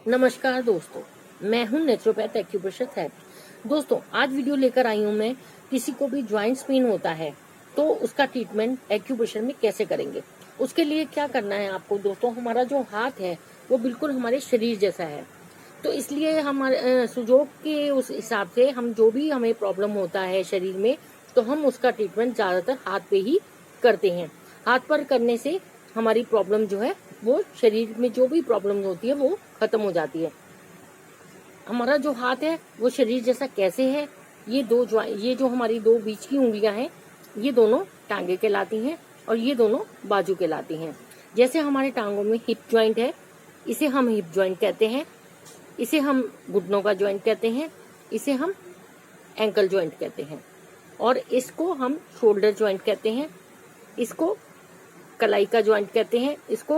नमस्कार दोस्तों, मैं हूं नेचुरोपैथ एक्यूप्रेशर थेरेपिस्ट। दोस्तों, आज वीडियो लेकर आई हूं मैं। किसी को भी जॉइंट्स पेन होता है तो उसका ट्रीटमेंट एक्यूप्रेशर में कैसे करेंगे। उसके लिए क्या करना है आपको दोस्तों, हमारा जो हाथ है वो बिल्कुल हमारे शरीर जैसा है। तो इसलिए हमारे सुजोग के उस हिसाब से हम जो भी हमें प्रॉब्लम होता है शरीर में, तो हम उसका ट्रीटमेंट ज्यादातर हाथ पे ही करते हैं। हाथ पर करने से हमारी प्रॉब्लम जो है वो शरीर में जो भी प्रॉब्लम होती है वो खत्म हो जाती है। हमारा जो हाथ है वो शरीर जैसा कैसे है, ये जो हमारी दो बीच की उंगलियां हैं, ये दोनों टांगे कहलाती हैं और ये दोनों बाजू कहलाती हैं। जैसे हमारे टांगों में हिप जॉइंट है, इसे हम हिप जॉइंट कहते हैं। इसे हम घुटनों का जॉइंट कहते हैं। इसे हम एंकल जॉइंट कहते हैं और इसको हम शोल्डर जॉइंट कहते हैं। इसको कलाई का जॉइंट कहते हैं। इसको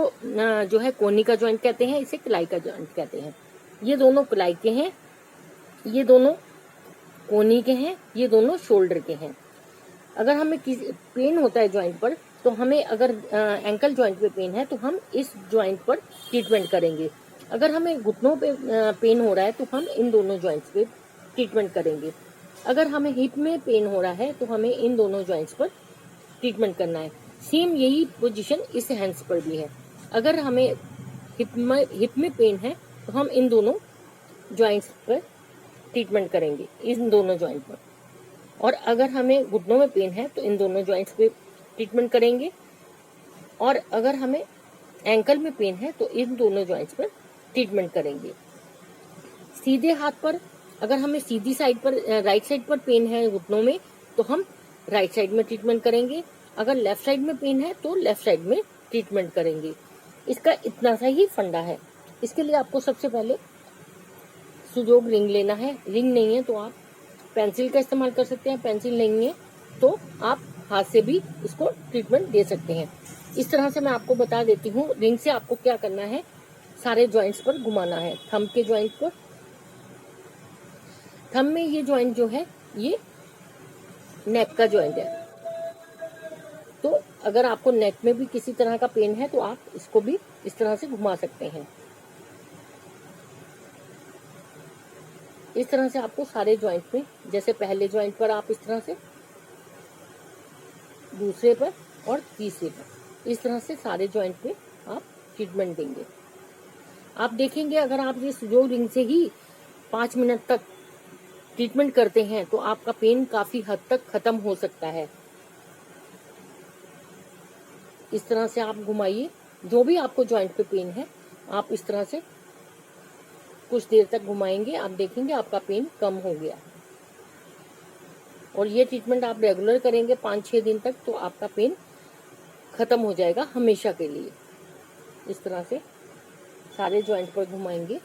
जो है कोहनी का जॉइंट कहते हैं। इसे कलाई का जॉइंट कहते हैं। ये दोनों कलाई के हैं, ये दोनों कोहनी के हैं, ये दोनों शोल्डर के हैं। अगर हमें किसी पेन होता है जॉइंट पर, तो हमें अगर एंकल जॉइंट पे पेन है तो हम इस जॉइंट पर ट्रीटमेंट करेंगे। अगर हमें घुटनों पे पेन हो रहा है तो हम इन दोनों जॉइंट्स पे ट्रीटमेंट करेंगे। अगर हमें हिप में पेन हो रहा है तो हमें इन दोनों जॉइंट्स पर ट्रीटमेंट करना है। सेम यही पोजीशन इस हैंड्स पर भी है। अगर हमें हिप में पेन है तो हम इन दोनों जॉइंट्स पर ट्रीटमेंट करेंगे, इन दोनों जॉइंट पर। और अगर हमें घुटनों में पेन है तो इन दोनों जॉइंट्स पे ट्रीटमेंट करेंगे। और अगर हमें एंकल में पेन है तो इन दोनों जॉइंट्स पर ट्रीटमेंट करेंगे। सीधे हाथ पर अगर हमें सीधी साइड पर राइट साइड पर पेन है घुटनों में, तो हम राइट साइड में ट्रीटमेंट करेंगे। अगर लेफ्ट साइड में पेन है तो लेफ्ट साइड में ट्रीटमेंट करेंगे। इसका इतना सा ही फंडा है। इसके लिए आपको सबसे पहले सुजोग रिंग लेना है। रिंग नहीं है तो आप पेंसिल का इस्तेमाल कर सकते हैं। पेंसिल नहीं है तो आप हाथ से भी इसको ट्रीटमेंट दे सकते हैं। इस तरह से मैं आपको बता देती हूँ। रिंग से आपको क्या करना है, सारे जॉइंट्स पर घुमाना है। थंब के जॉइंट पर, थंब में ये जॉइंट जो है ये नेक का जॉइंट है। तो अगर आपको नेक में भी किसी तरह का पेन है तो आप इसको भी इस तरह से घुमा सकते हैं। इस तरह से आपको सारे जॉइंट में, जैसे पहले जॉइंट पर आप इस तरह से, दूसरे पर और तीसरे पर, इस तरह से सारे जॉइंट पे आप ट्रीटमेंट देंगे। आप देखेंगे अगर आप ये सुजोग रिंग से ही 5 मिनट तक ट्रीटमेंट करते हैं तो आपका पेन काफी हद तक खत्म हो सकता है। इस तरह से आप घुमाइए, जो भी आपको जॉइंट पे पेन है आप इस तरह से कुछ देर तक घुमाएंगे, आप देखेंगे आपका पेन कम हो गया। और ये ट्रीटमेंट आप रेगुलर करेंगे 5-6 दिन तक तो आपका पेन खत्म हो जाएगा हमेशा के लिए। इस तरह से सारे जॉइंट पर घुमाएंगे।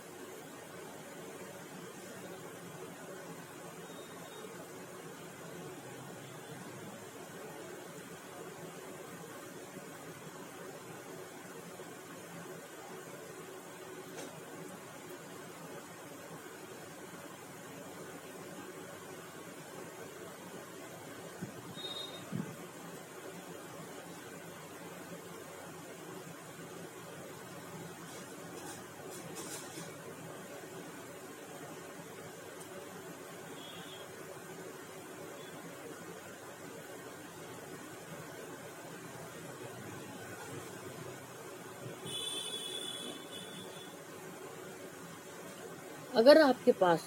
अगर आपके पास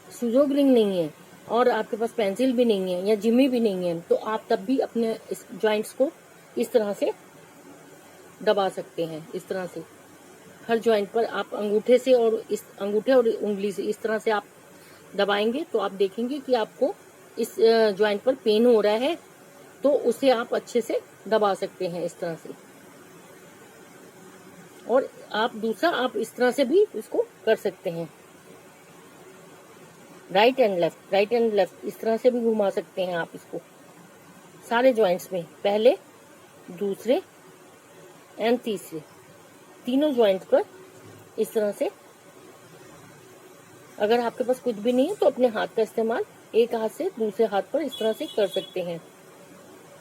सुजोग रिंग नहीं है और आपके पास पेंसिल भी नहीं है या जिमी भी नहीं है तो आप तब भी अपने इस जॉइंट्स को इस तरह से दबा सकते हैं। इस तरह से हर जॉइंट पर आप अंगूठे से और इस अंगूठे और उंगली से इस तरह से आप दबाएंगे तो आप देखेंगे कि आपको इस जॉइंट पर पेन हो रहा है तो उसे आप अच्छे से दबा सकते हैं इस तरह से। और आप दूसरा आप इस तरह से भी इसको कर सकते हैं। राइट एंड लेफ्ट इस तरह से भी घुमा सकते हैं आप इसको सारे जॉइंट्स में, पहले, दूसरे एंड तीसरे, तीनों जॉइंट्स पर इस तरह से। अगर आपके पास कुछ भी नहीं है तो अपने हाथ का इस्तेमाल एक हाथ से दूसरे हाथ पर इस तरह से कर सकते हैं।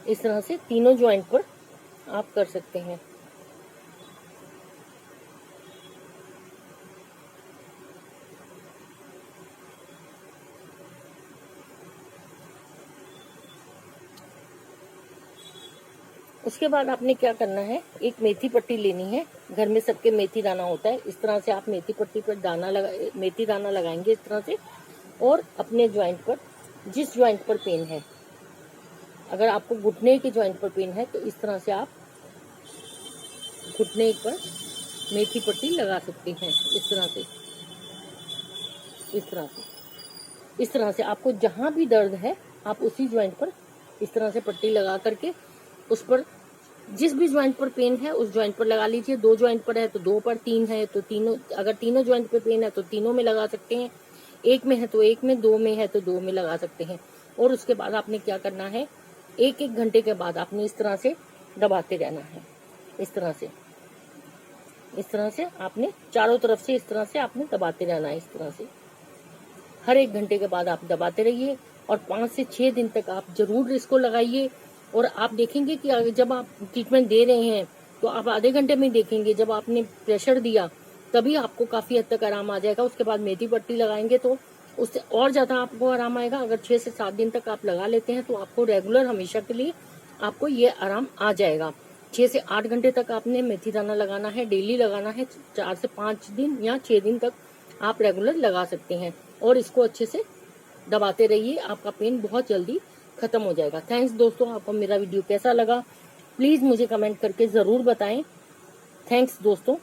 इस तरह से तीनों जॉइंट पर आप कर सकते हैं। उसके बाद आपने क्या करना है, एक मेथी पट्टी लेनी है। घर में सबके मेथी दाना होता है। इस तरह से आप मेथी पट्टी पर मेथी दाना लगाएंगे इस तरह से, और अपने ज्वाइंट पर, जिस ज्वाइंट पर पेन है, अगर आपको घुटने के ज्वाइंट पर पेन है तो इस तरह से आप घुटने पर मेथी पट्टी लगा सकते हैं। इस तरह से, इस तरह से, इस तरह से आपको जहां भी दर्द है आप उसी ज्वाइंट पर इस तरह से पट्टी लगा करके, उस पर जिस भी ज्वाइंट पर पेन है उस ज्वाइंट पर लगा लीजिए। 2 ज्वाइंट पर है तो 2 पर, 3 है तो तीनों, अगर तीनों ज्वाइंट पर पेन है तो तीनों में लगा सकते हैं, 1 में है तो 1 में, 2 में है तो 2 में लगा सकते हैं। और उसके बाद आपने क्या करना है, 1-1 घंटे के बाद आपने इस तरह से दबाते रहना है। इस तरह से, इस तरह से आपने चारों तरफ से इस तरह से आपने दबाते रहना है। इस तरह से हर 1 घंटे के बाद आप दबाते रहिए, और 5 से 6 दिन तक आप जरूर इसको लगाइए। और आप देखेंगे कि जब आप ट्रीटमेंट दे रहे हैं तो आप आधे घंटे में देखेंगे, जब आपने प्रेशर दिया तभी आपको काफी हद तक आराम आ जाएगा। उसके बाद मेथी पट्टी लगाएंगे तो उससे और ज्यादा आपको आराम आएगा। अगर 6 से 7 दिन तक आप लगा लेते हैं तो आपको रेगुलर हमेशा के लिए आपको ये आराम आ जाएगा। 6 से 8 घंटे तक आपने मेथी दाना लगाना है, डेली लगाना है। 4 से 5 दिन या 6 दिन तक आप रेगुलर लगा सकते हैं, और इसको अच्छे से दबाते रहिए। आपका पेन बहुत जल्दी खत्म हो जाएगा। थैंक्स दोस्तों, आपको मेरा वीडियो कैसा लगा प्लीज मुझे कमेंट करके जरूर बताएं। थैंक्स दोस्तों।